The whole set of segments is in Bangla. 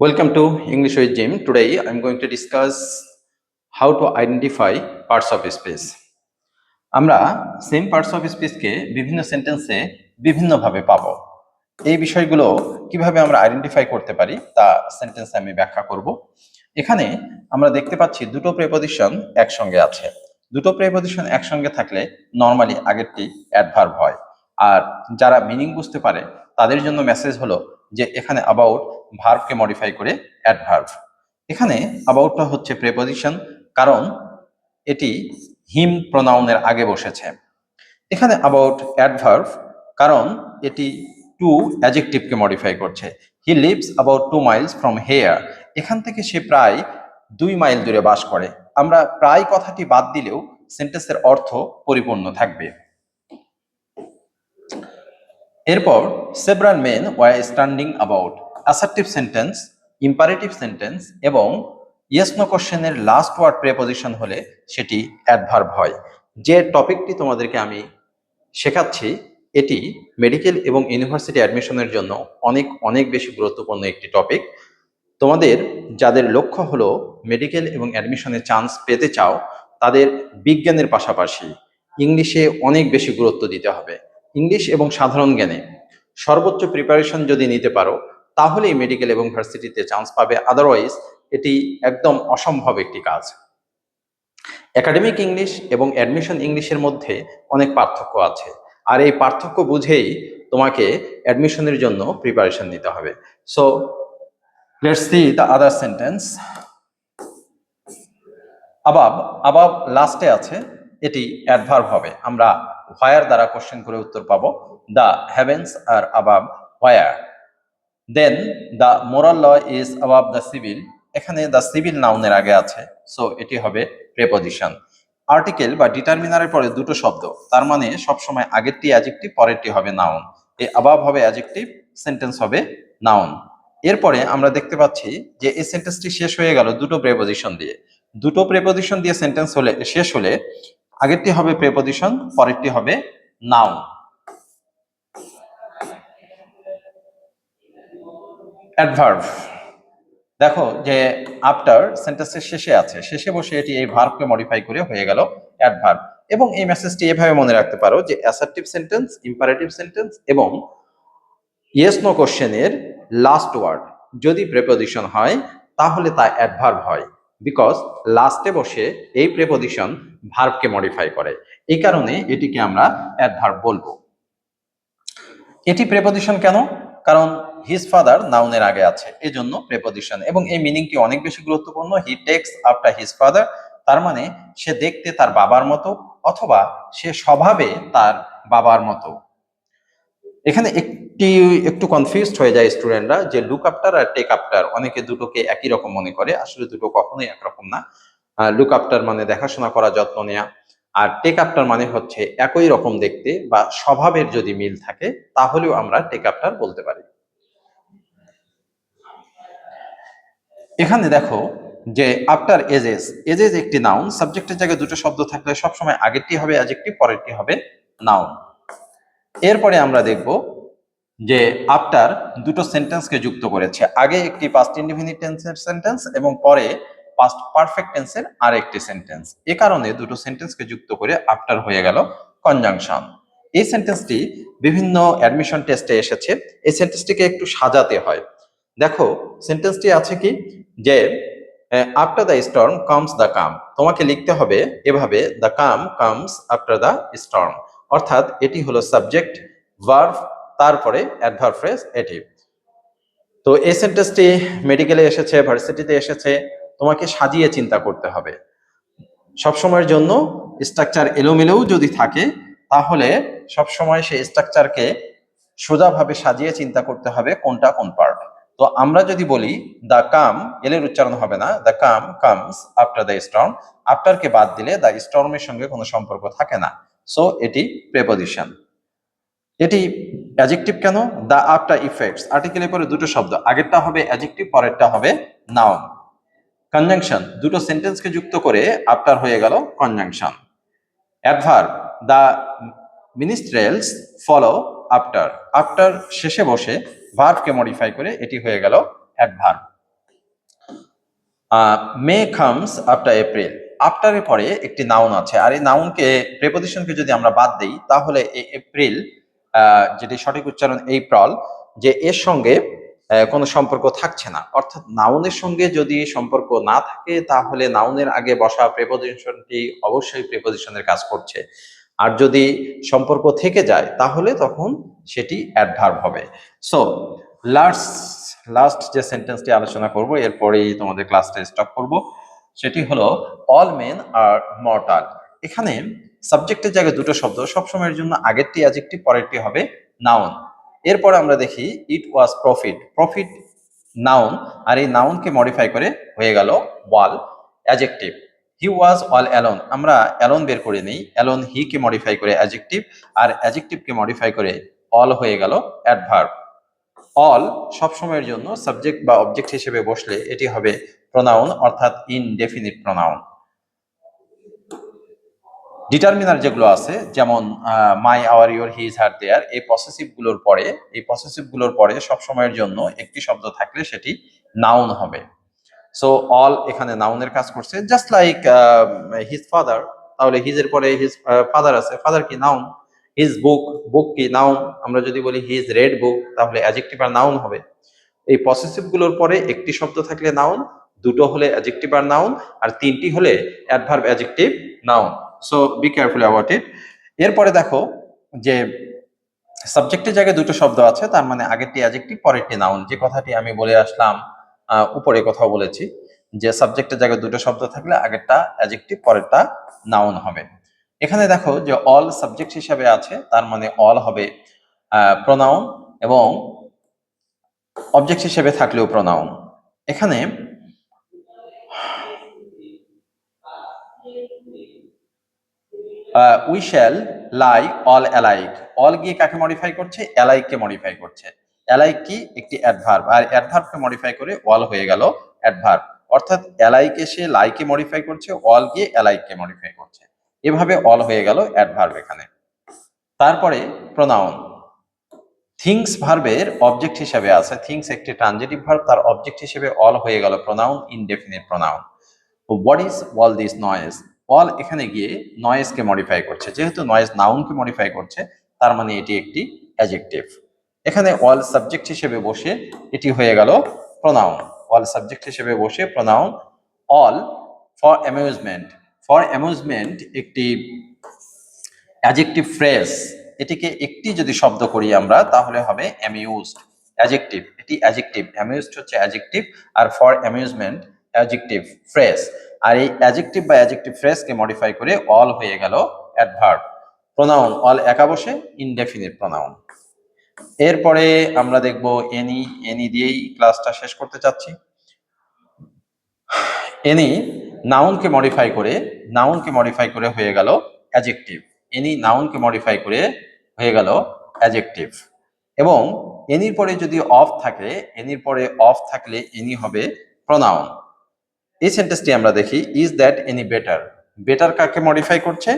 Welcome to English with Jim. Today I'm going to discuss how to identify parts of speech. আমরা সেম পার্টস অফ স্পিচকে বিভিন্ন সেন্টেন্সে বিভিন্নভাবে পাবো। এই বিষয়গুলো কিভাবে আমরা আইডেন্টিফাই করতে পারি তা সেন্টেন্সে আমি ব্যাখ্যা করব। এখানে আমরা দেখতে পাচ্ছি দুটো প্রিপজিশন একসঙ্গে আছে। দুটো প্রিপজিশন একসঙ্গে থাকলে নরমালি আগেরটি অ্যাডভার্ব হয়, আর যারা মিনিং বুঝতে পারে তাদের জন্য মেসেজ হলো যে এখানে অ্যাবাউট ভার্বকে মডিফাই করে অ্যাডভার্ব। এখানে অ্যাবাউটটা হচ্ছে প্রিপজিশন, কারণ এটি হিম প্রোনাউনের আগে বসেছে। এখানে অ্যাবাউট অ্যাডভার্ব, কারণ এটি টু অ্যাডজেক্টিভকে মডিফাই করছে। He lives about 2 Miles from here, এখান থেকে সে প্রায় 2 মাইল দূরে বাস করে। আমরা প্রায় কথাটি বাদ দিলেও সেন্টেন্সের অর্থ পরিপূর্ণ থাকবে। এরপর several main were standing about, assertive sentence, imperative sentence এবং ইয়েস নো কোশ্চেনের লাস্ট ওয়ার্ড প্রিপজিশন হলে সেটি অ্যাডভার্ব হয়। যে টপিকটি তোমাদেরকে আমি শেখাচ্ছি এটি মেডিকেল এবং ইউনিভার্সিটি অ্যাডমিশনের জন্য অনেক অনেক বেশি গুরুত্বপূর্ণ একটি টপিক। তোমাদের যাদের লক্ষ্য হলো মেডিকেল এবং অ্যাডমিশনের চান্স পেতে চাও, তাদের বিজ্ঞানের পাশাপাশি ইংলিশে অনেক বেশি গুরুত্ব দিতে হবে। ইংলিশ এবং সাধারণ জ্ঞানে সর্বোচ্চ প্রিপারেশন যদি নিতে পারো তাহলেই মেডিকেল এবং ভার্সিটিতে চান্স পাবে, আদারওয়াইজ এটি একদম অসম্ভব একটি কাজ। একাডেমিক ইংলিশ এবং অ্যাডমিশন ইংলিশের মধ্যে অনেক পার্থক্য আছে, আর এই পার্থক্য বুঝেই তোমাকে অ্যাডমিশনের জন্য প্রিপারেশন নিতে হবে। So let's see the other sentence. আবাব লাস্টে আছে, এটি অ্যাডভার্ব হবে। আমরা হোয়ার দ্বারা কোশ্চেন করে উত্তর পাবো। The heavens are above where. Then the moral law is above the civil, এখানে দ্য সিভিল নাউনের আগে আছে, সো এটি হবে প্রিপজিশন। আর্টিকেল বা ডিটারমিনারের পরে দুটো শব্দ, তার মানে সবসময় আগেরটি অ্যাডজেক্টিভ, পরেরটি হবে নাউন। এই অ্যাবাব হবে অ্যাডজেক্টিভ, সেন্টেন্স হবে নাউন। এরপরে আমরা দেখতে পাচ্ছি যে এই সেন্টেন্সটি শেষ হয়ে গেল দুটো প্রিপজিশন দিয়ে। দুটো প্রিপজিশন দিয়ে সেন্টেন্স হলে শেষ হলে আগেরটি হবে প্রিপজিশন, পরেরটি হবে নাউন। অ্যাডভার্ব, দেখো যে আফটার সেন্টেন্সের শেষে আছে, শেষে বসে এটি এই ভার্বকে মডিফাই করে হয়ে গেল অ্যাডভার্ব। এবং এই মেসেজটি এভাবে মনে রাখতে পারো যে অ্যাসার্টিভ সেন্টেন্স, ইম্পারেটিভ সেন্টেন্স এবং ইয়েস নো কোশ্চেনের লাস্ট ওয়ার্ড যদি প্রিপজিশন হয় তাহলে তা অ্যাডভার্ব হয়, বিকজ লাস্টে বসে এই প্রিপজিশন ভার্বকে মডিফাই করে। এই কারণে এটিকে আমরা অ্যাডভার্ব বলবো। এটি প্রিপজিশন কেন? কারণ হিজ ফাদার নাউনের আগে আছে, এজন্য প্রিপজিশন। এবং এই মিনিংটি অনেক বেশি গুরুত্বপূর্ণ। হি টেকস আফটার হিজ ফাদার, তার মানে সে দেখতে তার বাবার মতো অথবা সে স্বভাবে তার বাবার মতো। এখানে একটু কনফিউজড হয়ে যায় স্টুডেন্টরা যে লুক আফটার আর টেক আফটার, অনেকে দুটোকে একই রকম মনে করে, আসলে দুটো কখনোই একরকম না। লুক আফটার মানে দেখাশোনা করা, যত্ন নেওয়া, আর টেক আফটার মানে হচ্ছে একই রকম দেখতে বা স্বভাবের যদি মিল থাকে তাহলেও আমরা টেক আফটার বলতে পারি। এখানে দেখো যে আফটার এজেস, এজেস একটি নাউন, সাবজেক্টের জায়গায় দুটো শব্দ থাকলে সবসময় আগেরটি হবে অ্যাডজেক্টিভ, পরেরটি হবে নাউন। এরপরে আমরা দেখব যে আফটার দুটো সেন্টেন্সকে যুক্ত করেছে, আগে একটি পাস্ট ইনডিফিনিট টেন্সের সেন্টেন্স এবং পরে পাস্ট পারফেক্ট টেন্সের আরেকটি সেন্টেন্স। এ কারণে দুটো সেন্টেন্সকে যুক্ত করে আফটার হয়ে গেল কনজাংশন। এই সেন্টেন্সটি বিভিন্ন অ্যাডমিশন টেস্টে এসেছে। এই সেন্টেন্সটিকে একটু সাজাতে হয়। দেখো সেন্টেন্সটি আছে কি যে after the storm comes the calm, তোমাকে লিখতে হবে এভাবে, the calm comes after the storm, অর্থাৎ এটি হলো সাবজেক্ট, ভার্ব, তারপরে অ্যাডভার্ব ফ্রেজ এটি। তো এই সেন্টেন্সটি মেডিকেলে এসেছে, ভার্সিটিতে এসেছে, তোমাকে সাজিয়ে চিন্তা করতে হবে। সবসময়ের জন্য স্ট্রাকচার এলোমেলোও যদি থাকে তাহলে সবসময় সেই স্ট্রাকচারকে সোজাভাবে সাজিয়ে চিন্তা করতে হবে কোনটা কোন পার্ট। তো আমরা যদি বলি দ্য কাম, এলের উচ্চারণ হবে না, the calm comes after the storm, আফটারকে বাদ দিলে দ্য স্টর্মের সঙ্গে কোনো সম্পর্ক থাকে না, সো এটি প্রিপজিশন। এটি অ্যাডজেক্টিভ কেন? দ্য আফটার ইফেক্টস, আর্টিকেলের পরে দুটো শব্দ, আগেরটা হবে অ্যাডজেক্টিভ, পরেরটা হবে নাউন। কনজাংশন, দুটো সেন্টেন্সকে যুক্ত করে আফটার হয়ে গেল conjunction. Adverb, the minstrels follow after, after শেষে বসে ভার্বকে মডিফাই করে এটি হয়ে গেল adverb. May comes after April. আফটারের পরে একটি নাউন আছে, আর এই নাউনকে প্রেপোজিশনকে যদি আমরা বাদ দিই তাহলে এই এপ্রিল, যেটি সঠিক উচ্চারণ এপ্রিল, যে এর সঙ্গে কোনো সম্পর্ক থাকছে না। অর্থাৎ নাউনের সঙ্গে যদি সম্পর্ক না থাকে তাহলে নাউনের আগে বসা প্রেপোজিশনটি অবশ্যই প্রেপোজিশনের কাজ করছে, আর যদি সম্পর্ক থেকে যায় তাহলে তখন সেটি অ্যাডভার্ব হবে। সো লাস্ট যে সেন্টেন্সটি আলোচনা করব, এরপরেই তোমাদের ক্লাসটা স্টপ করব, সেটি হলো অল মেন আর মর্টাল। এখানে সাবজেক্টের জায়গায় দুটো শব্দ, সবসময়ের জন্য আগেরটি অ্যাডজেক্টিভ, পরেরটি হবে নাউন। এরপর আমরা দেখি it was profit. Profit noun, আর এই নাউনকে মডিফাই করে হয়ে গেল ওয়াল, adjective. He was all alone, আমরা অ্যালোন বের করে নিই, অ্যালোন হি কে মডিফাই করে অ্যাডজেক্টিভ, আর অ্যাডজেক্টিভকে মডিফাই করে অল হয়ে গেল অ্যাডভার্ব। অল সবসময়ের জন্য সাবজেক্ট বা অবজেক্ট হিসেবে বসলে এটি হবে প্রোনাউন, অর্থাৎ ইনডেফিনিট প্রোনাউন। ডিটারমিনার যেগুলো আছে, যেমন মাই, আওয়ার, ইওর, হিজ, হার, দেয়ার, এই পসেসিভ গুলোর পরে সবসময়ের জন্য একটি শব্দ থাকলে সেটি নাউন হবে। সো অল এখানে নাউনের কাজ করছে, জাস্ট লাইক হিজ ফাদার, তাহলে হিজের পরে হিজ ফাদার আছে, ফাদার কি নাউন। হিজ বুক, বুক কি নাউন। আমরা যদি বলি হিজ রেড বুক, তাহলে অ্যাডজেক্টিভ আর নাউন হবে। এই পসেসিভ গুলোর পরে একটি শব্দ থাকলে নাউন, দুটো হলে অ্যাডজেক্টিভ আর নাউন, আর তিনটি হলে adverb, adjective, noun. So be careful about it. এরপরে দেখো যে সাবজেক্টের জায়গায় দুটো শব্দ আছে, তার মানে আগেরটি অ্যাডজেক্টিভ, পরেরটি নাউন। যে কথাটি আমি বলে আসলাম, উপরে কথা বলেছি যে সাবজেক্টের জায়গায় দুটো শব্দ থাকলে আগেরটা অ্যাডজেক্টিভ, পরেরটা নাউন হবে। এখানে দেখো যে অল সাবজেক্ট হিসেবে আছে, তার মানে অল হবে প্রোনাউন, এবং অবজেক্ট হিসেবে থাকলেও প্রোনাউন। এখানে we shall lie all alike, all গিয়ে কাকে মডিফাই করছে, অ্যালাইককে মডিফাই করছে। অ্যালাইক কি একটি অ্যাডভার্ব, আর অ্যাডভার্বকে মডিফাই করে অল হয়ে গেল অ্যাডভার্ব। অর্থাৎ অ্যালাইক এসে লাইকে মডিফাই করছে, অল গিয়ে অ্যালাইককে মডিফাই করছে, এভাবে অল হয়ে গেল অ্যাডভার্ব এখানে। তারপরে প্রোনাউন, থিংস ভার্বের অবজেক্ট হিসেবে আছে, থিংস একটি ট্রানজিটিভ ভার্ব, তার অবজেক্ট হিসেবে অল হয়ে গেল pronoun, indefinite pronoun. What is all this noise, all এখানে গিয়ে নয়েজকে মডিফাই করছে, যেহেতু নয়েজ নাউনকে মডিফাই করছে তার মানে এটি একটি অ্যাডজেক্টিভ। এখানে অল সাবজেক্ট হিসেবে বসে এটি হয়ে গেল প্রোনাউন, অল সাবজেক্ট হিসেবে বসে pronoun. All for amusement, for amusement একটি অ্যাডজেক্টিভ ফ্রেজ, এটিকে একটি যদি শব্দ করি আমরা তাহলে হবে অ্যামিউজড, অ্যাডজেক্টিভ, এটি অ্যাডজেক্টিভ, অ্যামিউজড হচ্ছে অ্যাডজেক্টিভ, আর ফর অ্যামিউজমেন্ট অ্যাডজেক্টিভ ফ্রেজ। আর এই অ্যাডজেক্টিভ বা অ্যাডজেক্টিভ ফ্রেজকে মডিফাই করে অল হয়ে গেল অ্যাডভার্ব। প্রোনাউন অল একা বসে, ইনডেফিনিট প্রোনাউন। এরপরে আমরা দেখব এনি, এনি দিয়েই ক্লাসটা শেষ করতে চাচ্ছি। এনি নাউনকে মডিফাই করে হয়ে গেল অ্যাডজেক্টিভ, এনি নাউনকে মডিফাই করে হয়ে গেল অ্যাডজেক্টিভ। এবং এনির পরে যদি অফ থাকে, এনির পরে অফ থাকলে এনি হবে প্রোনাউন। এই সেন্টেন্সটি আমরা দেখি, is that any better, better কাকে মডিফাই করছে,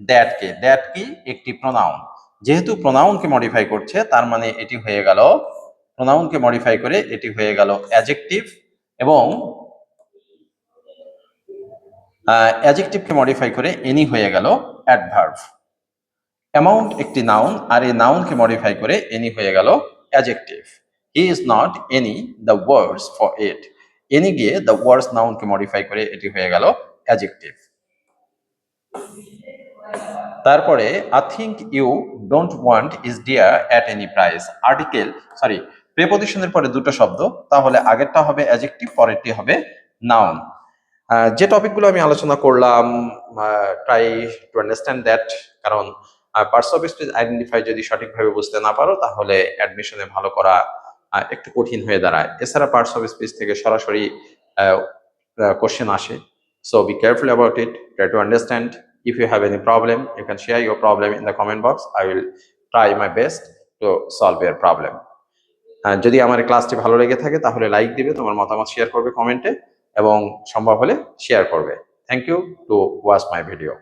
দ্যাটকে, দ্যাট কি একটি প্রোনাউন, যেহেতু প্রোনাউনকে মডিফাই করছে তার মানে এটি হয়ে গেল, প্রোনাউনকে মডিফাই করে এটি হয়ে গেল অ্যাডজেক্টিভ, এবং অ্যাডজেক্টিভকে মডিফাই করে এনি হয়ে গেল অ্যাডভার্ব। অ্যামাউন্ট একটি নাউন, আর এই নাউনকে মডিফাই করে এনি হয়ে গেল adjective. He is not any the words for it, any গিয়ে দ্য ওয়ার্ডস নাউনকে মডিফাই করে এটি হয়ে গেল অ্যাডজেক্টিভ। তারপরে I think you don't want is dear at any price, article sorry প্রেপোজিশনের পরে দুটো শব্দ, তাহলে আগেরটা হবে অ্যাডজেক্টিভ, পরেরটি হবে নাউন। যে টপিকগুলো আমি আলোচনা করলাম, ট্রাই টু আন্ডারস্ট্যান্ড দ্যাট, কারণ পার্টস অফ স্পিচ আইডেন্টিফাই যদি সঠিকভাবে বুঝতে না পারো তাহলে অ্যাডমিশনে ভালো করা একটু কঠিন হয়ে দাঁড়ায়। এছাড়া পার্টস অফ স্পিচ থেকে সরাসরি কোশ্চেন আসে, so be careful about it, try to understand. If you have any problem, you can share your problem in the comment box. I will try my best to solve your problem. যদি আমার ক্লাসটি ভালো লেগে থাকে তাহলে লাইক দিবে, তোমার মতামত শেয়ার করবে কমেন্টে, এবং সম্ভব হলে শেয়ার করবে। Thank you to watch my video.